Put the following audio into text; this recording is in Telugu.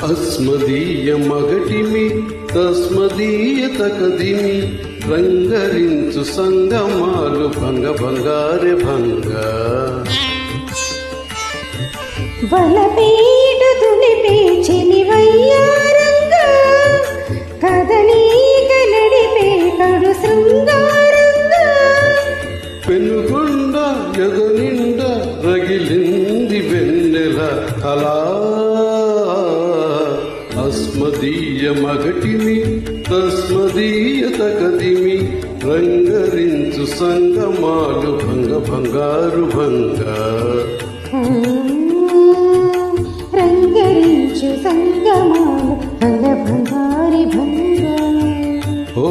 అస్మదీయ మగటిమి తస్మదీయ తకదిమి రంగరించు సంగమాలు భంగ భంగారె భంగ వలపేటు తులిపే చెలివయ్యారంగా కదలీక నడిపే కడు శృంగారంగా పెనుగొండ ఎదనిండ రగిలింది వెన్నెల అలా అస్మదీయ మగటిమి తస్మదీయ తకదిమి రంగరించు సంగమాలు భంగ భంగారు భంగ రంగరించు సంగమాలు భంగ భంగారి భంగ ఓ